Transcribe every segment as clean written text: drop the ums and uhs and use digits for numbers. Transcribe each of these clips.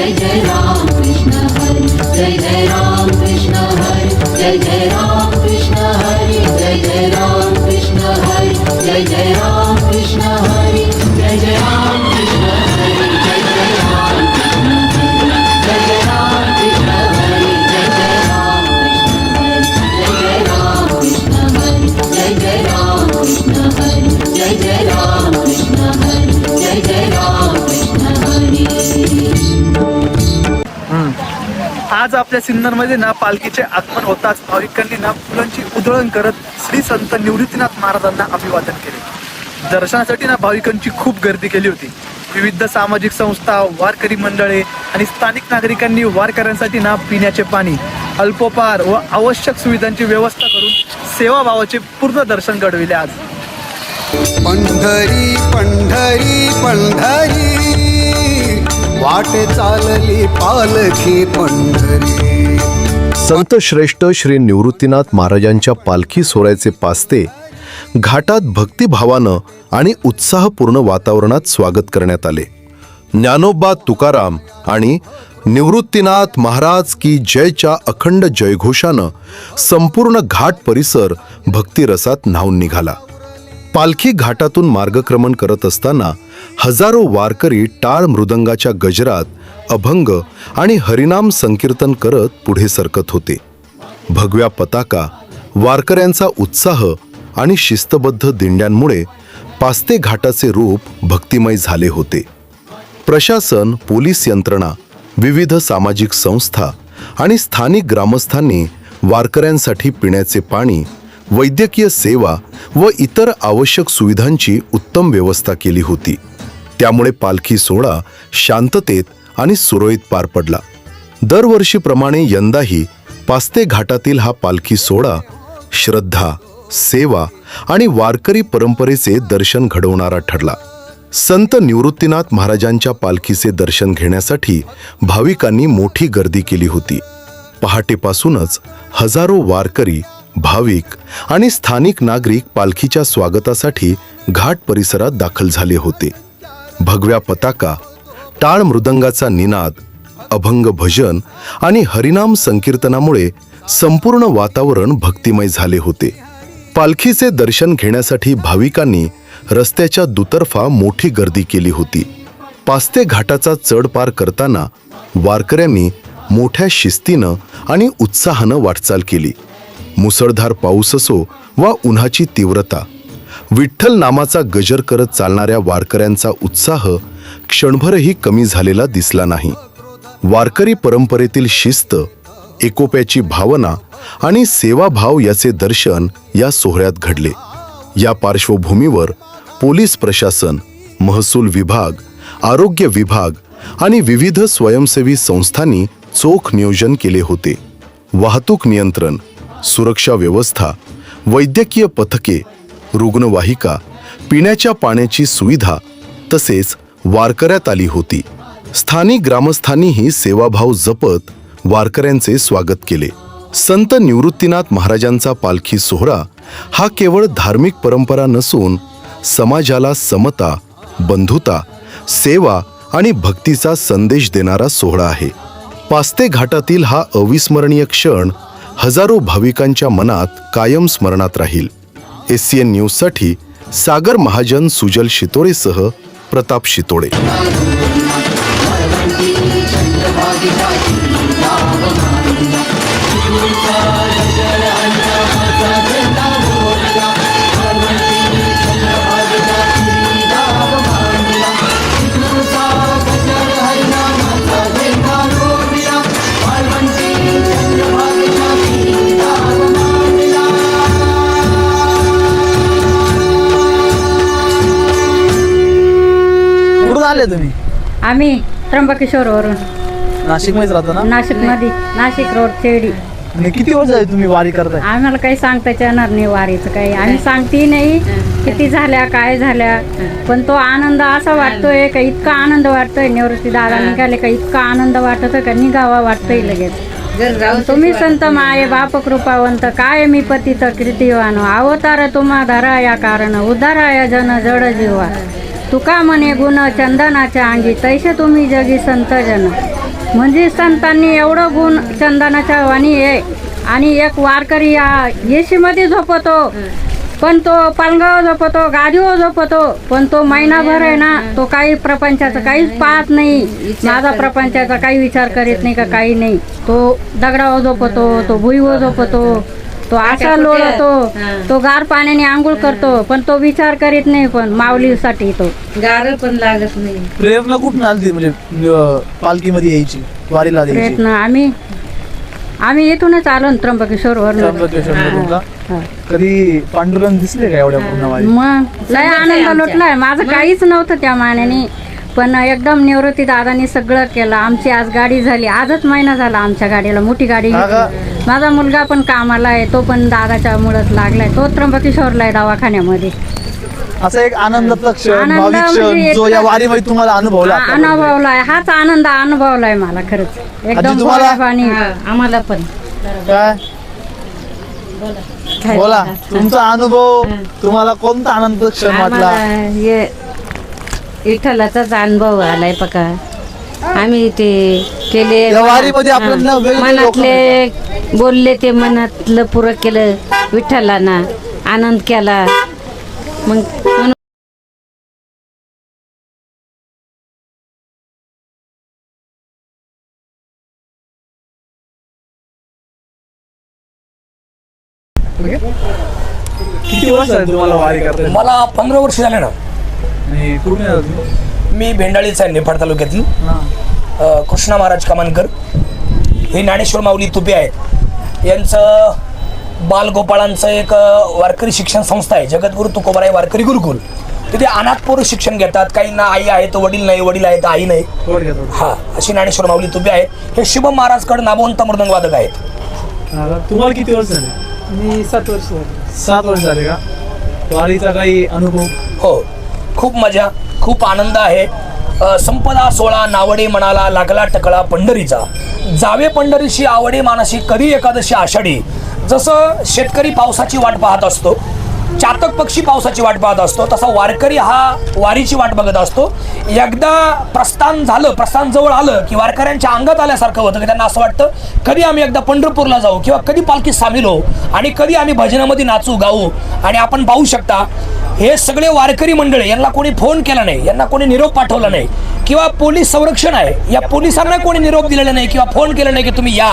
जय जय राम कृष्ण हरी, जय जय राम कृष्ण हरी, जय जय राम कृष्ण हरी, जय जय राम कृष्ण हरी, जय जय राम कृष्ण हरी, जय जय राम कृष्ण हरी, जय जय राम कृष्ण हरी, जय जय राम कृष्ण हरी, जय जय राम कृष्ण हरी, जय जय राम कृष्ण हरी, जय जय राम कृष्ण हरी, जय जय राम कृष्ण हरी. आज आपल्या सिन्नरमध्ये ना पालखीचे आगमन होताच भाविकांनी ना फुलांची उधळण करत श्री संत निवृत्तीनाथ महाराजांना अभिवादन केले. दर्शनासाठी ना भाविकांची खूप गर्दी केली होती. विविध सामाजिक संस्था, वारकरी मंडळे आणि स्थानिक नागरिकांनी वारकऱ्यांसाठी ना पिण्याचे पाणी, अल्पोपहार व आवश्यक सुविधांची व्यवस्था करून सेवाभावाचे पूर्ण दर्शन घडविले. आज पंढरी पंढरी पंढरी वाटे चालली पालखी पंढरी. संत श्रेष्ठ श्री निवृत्तीनाथ महाराजांच्या पालखी सोहळ्याचे पास्ते घाटात भक्तिभावानं आणि उत्साहपूर्ण वातावरणात स्वागत करण्यात आले. ज्ञानोबा तुकाराम आणि निवृत्तीनाथ महाराज की जयच्या अखंड जयघोषानं संपूर्ण घाट परिसर भक्तिरसात न्हाऊन निघाला. पालखी घाटातून मार्गक्रमण करत असताना हजारो वारकरी टाळ मृदंगाच्या गजरात अभंग आणि हरिनाम संकीर्तन करत पुढे सरकत होते. भगव्या पताका, वारकऱ्यांचा उत्साह आणि शिस्तबद्ध दिंड्यांमुळे पास्ते घाटाचे रूप भक्तिमय झाले होते. प्रशासन, पोलीस यंत्रणा, विविध सामाजिक संस्था आणि स्थानिक ग्रामस्थांनी वारकऱ्यांसाठी पिण्याचे पाणी, वैद्यकीय सेवा व इतर आवश्यक सुविधांची उत्तम व्यवस्था केली होती. त्यामुळे पालखी सोहळा शांततेत आणि सुरळीत पार पडला. दरवर्षीप्रमाणे यंदाही पास्ते घाटातील हा पालखी सोहळा श्रद्धा, सेवा आणि वारकरी परंपरेचे दर्शन घडवणारा ठरला. संत निवृत्तीनाथ महाराजांच्या पालखीचे दर्शन घेण्यासाठी भाविकांनी मोठी गर्दी केली होती. पहाटेपासूनच हजारो वारकरी, भाविक आणि स्थानिक नागरिक पालखीच्या स्वागतासाठी घाट परिसरात दाखल झाले होते. भगव्या पताका, टाळ मृदंगाचा निनाद, अभंग भजन आणि हरिनाम संकीर्तनामुळे संपूर्ण वातावरण भक्तिमय झाले होते. पालखीचे दर्शन घेण्यासाठी भाविकांनी रस्त्याच्या दुतर्फा मोठी गर्दी केली होती. पास्ते घाटाचा चढ पार करताना वारकऱ्यांनी मोठ्या शिस्तीनं आणि उत्साहानं वाटचाल केली. मुसळधार पाऊस असो वा उन्हाची तीव्रता, विठ्ठल नामाचा गजर करत चालणाऱ्या वारकऱ्यांचा उत्साह क्षणभरही कमी झालेला दिसला नाही. वारकरी परंपरेतील शिस्त, एकोप्याची भावना आणि सेवाभाव याचे दर्शन या सोहळ्यात घडले. या पार्श्वभूमीवर पोलीस प्रशासन, महसूल विभाग, आरोग्य विभाग आणि विविध स्वयंसेवी संस्थांनी चोख नियोजन केले होते. वाहतूक नियंत्रण, सुरक्षा व्यवस्था, वैद्यकीय पथके, रुग्णवाहिका, पिण्याच्या पाण्याची सुविधा तसेच वारकऱ्यात आली होती. स्थानिक ग्रामस्थांनीही सेवाभाव जपत वारकऱ्यांचे स्वागत केले. संत निवृत्तीनाथ महाराजांचा पालखी सोहळा हा केवळ धार्मिक परंपरा नसून समाजाला समता, बंधुता, सेवा आणि भक्तीचा संदेश देणारा सोहळा आहे. पास्ते घाटातील हा अविस्मरणीय क्षण हजारो भाविकांच्या मनात कायम स्मरणात राहील. SCN न्यूजसाठी सागर महाजन, सुजल शितोळेसह प्रताप शितोळे. आले तुम्ही? आम्ही त्र्यंबकेश्वरवरून. नाशिक मध्येच राहता ना? नाशिकमध्ये, नाशिक रोड शेडी. आणि किती वर्ष झाले तुम्ही वारी करताय? आम्हाला काही सांगताच येणार नाही वारीचं काही. आम्ही सांगते नाही किती झाल्या काय झाल्या, पण तो आनंद असा वाटतोय का, इतका आनंद वाटतोय. निवृत्ती दादा निघाले का इतका आनंद वाटतोय का निघावा वाटतोय लगेच. तुम्ही संत माये बाप कृपावंत, काय मी पतित कीर्तिवान, अवतार तुम्हा धरा या कारण, उद्धाराया जन जड जीवा, तुका म्हणे गुण चंदनाच्या अंगी, तैसे तुम्ही जगी संत जन. म्हणजे संतांनी एवढं गुण चंदनाच्या वाणी आहे. आणि एक वारकरी या येशीमध्ये झोपतो, पण तो पलंगावर झोपतो, गादीवर झोपतो, पण तो महिनाभर आहे ना, तो काही प्रपंचाचं काहीच पाहत नाही, माझा प्रपंचाचा काही विचार करीत नाही का काही नाही. तो दगडावर झोपतो, तो भुईवर झोपतो, तो असा लोळतो, तो गार पाण्याने आंघोळ करतो, पण तो विचार करीत नाही. पण माऊलीसाठी तो गार पण लागत नाही. प्रेरणा कुठून आली म्हणजे पालखीमध्ये यायची, वारीला यायची? प्रयत्न आम्ही इथूनच आलो ना, त्र्यंबकेश्वरवरून. कधी पांडुरंग दिसले का एवढ्या पूर्ण वारी? मग लय आनंद लुटलाय. माझं काहीच नव्हतं त्या मानाने, पण एकदम निवृत्ती दादानी सगळं केलं. आमची आज गाडी झाली, आजच महिना झाला आमच्या गाडीला, मोठी गाडी घेतली. माझा मुलगा पण कामाला आहे, तो पण दादाच्या मुळेच लागलाय, तो त्र्यंबकेश्वरला आहे दवाखान्यामध्ये. असा एक आनंदाचा क्षण, आनंद भाविक क्षण म्हणजे जो या वारीमध्ये तुम्हाला अनुभवला आतापर्यंत? अनुभवलाय, हाच आनंद अनुभवलाय मला खरंच एकदम. तुम्हाला? पाणी आम्हाला पण काय बोला तुमचा अनुभव, तुम्हाला कोणता आनंदाचा क्षण वाटला? आम्हाला हे विठ्ठलाचाच अनुभव आलाय बघा. आम्ही ते केले, या वारीमध्ये आपल्याला वेगवेगळे लोक मनातले बोलले, ते मनातलं पुरं केलं, विठ्ठलाना आनंद केला. मग म्हणून किती वर्ष झाले तुम्हाला वारी करताय? मला 15 वर्ष झाले ना. आणि कुठून आला तुम्ही? मी भेंडाळीचा आहे, निफाड तालुक्यातील. कृष्णा महाराज कमानकर हे ज्ञानेश्वर माऊली तुपे आहेत. यांचं बालगोपाळांचं एक वारकरी शिक्षण संस्था आहे, जगद्गुरु तुकोबाराय वारकरी गुरुकुल. तिथे अनाथ पोरं शिक्षण घेतात. काहींना आई आहे तर वडील नाही, वडील आहे तर आई नाही. हा, अशी ज्ञानेश्वर माऊली तुपे आहेत. हे शुभम महाराजकडे नामवंत मृदंग वादक आहेत. तुम्हाला किती वर्ष झाले? मी 7 वर्ष झाली. 7 वर्ष झाले का? वारीचा काही अनुभव? हो, खूप मजा, खूप आनंद आहे. संपदा सोळा नावडे मनाला, लागला टकळा पंढरीचा, जावे पंढरीशी आवडे मानसी, कधी एकादशी आषाढी. जसं शेतकरी पावसाची वाट पाहत असतो, चातक पक्षी पावसाची वाट पाहत असतो, तसा वारकरी हा वारीची वाट बघत असतो. एकदा प्रस्थान झालं, प्रस्थान जवळ आलं की वारकऱ्यांच्या अंगात आल्यासारखं होतं की त्यांना असं वाटतं कधी आम्ही एकदा पंढरपूरला जाऊ, किंवा कधी पालखीत सामील होऊ, आणि कधी आम्ही भजनामध्ये नाचू गाऊ. आणि आपण पाहू शकता हे सगळे वारकरी मंडळ, यांना कोणी फोन केला नाही, यांना कोणी निरोप पाठवला नाही, किंवा पोलीस संरक्षण आहे, या पोलिसांना कोणी निरोप दिलेला नाही किंवा फोन केला नाही की तुम्ही या.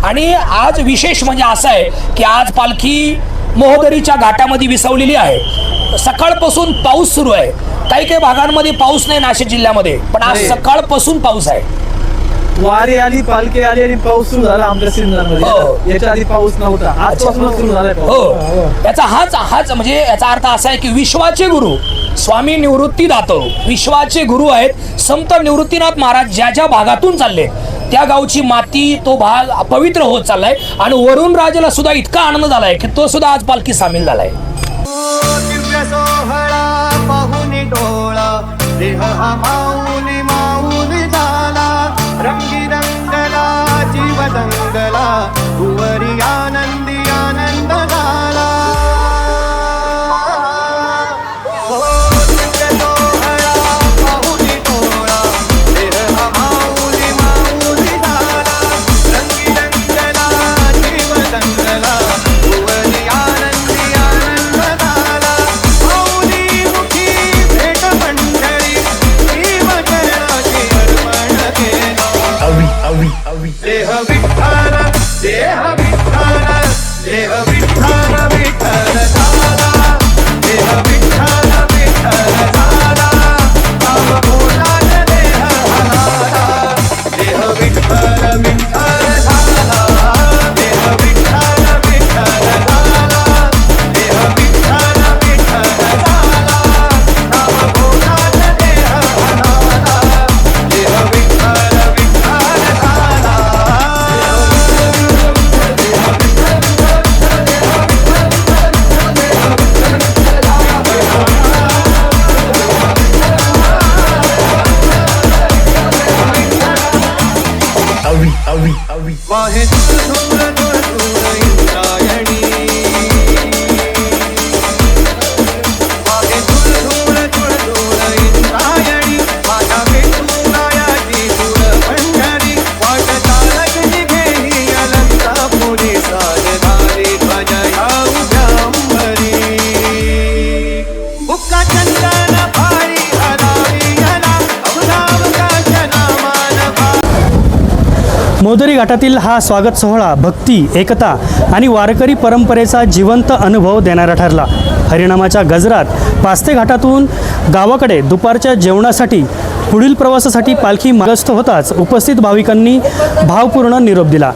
आणि आज विशेष म्हणजे असं आहे की आज पालखी मोहदरीच्या घाटामध्ये विसावलेली आहे. सकाळपासून पाऊस सुरू आहे. काही काही भागांमध्ये पाऊस नाही नाशिक जिल्ह्यामध्ये, पण आज सकाळपासून पाऊस आहे. वारी आली, पालखी आली आणि पाऊस सुरू झाला आमच्या सिन्नरमध्ये. याच्या आधी पाऊस नव्हता, आजपासून सुरू झालाय पाऊस. हो, याचा हाच म्हणजे याचा अर्थ असा आहे की विश्वाचे गुरु स्वामी निवृत्ती दातो, विश्वाचे गुरु आहेत संत निवृत्तीनाथ महाराज. ज्या ज्या भागातून चालले त्या गावची माती, तो भाग पवित्र होत चाललाय. आणि वरुण राजाला सुद्धा इतका आनंद झालाय की तो सुद्धा आज पालखी सामील झालाय. दिव्य सोहळा पाहुनी डोळा, देह हा माऊली माऊली झाला, रंगी रंगला जीव दंगला, भुवरी आनंदी आनंद झाला. हो, दिव्य सोहळा पाहुनी डोळा, देह हा माऊली माऊली झाला, रंगी रंगला जीव दंगला, भुवरी आनंदी आनंद झाला. माऊली मुखी भेट पंढरी, जीव चरणाची अर्पण केला. देह विठ्ठल, देह विठ्ठल, देह विठ्ठल विठ्ठल झाला, देह विठ्ठल विठ्ठल झाला, नाम बोलान देह हलाला, देह विठ्ठल विठ्ठल झाला, देह विठ्ठल विठ्ठल झाला, देह विठ्ठल विठ्ठल झाला, नाम बोलान देह हलाला, देह विठ्ठल विठ्ठल झाला. वाहे धूळ धूळ धूळ इंद्रायणी, वाहे धूळ धूळ धूळ इंद्रायणी, माझ्या विठुरायाची धूळ पंढरी. चंदन भारी हरावी हरा अवधावकाश नामान भा मोदरी घाटातील हा स्वागत सोहळा भक्ती, एकता आणि वारकरी परंपरेचा जिवंत अनुभव देणारा ठरला. हरिनामाच्या गजरात पास्ते घाटातून गावाकडे दुपारच्या जेवणासाठी पुढील प्रवासासाठी पालखी मार्गस्थ होताच उपस्थित भाविकांनी भावपूर्ण निरोप दिला.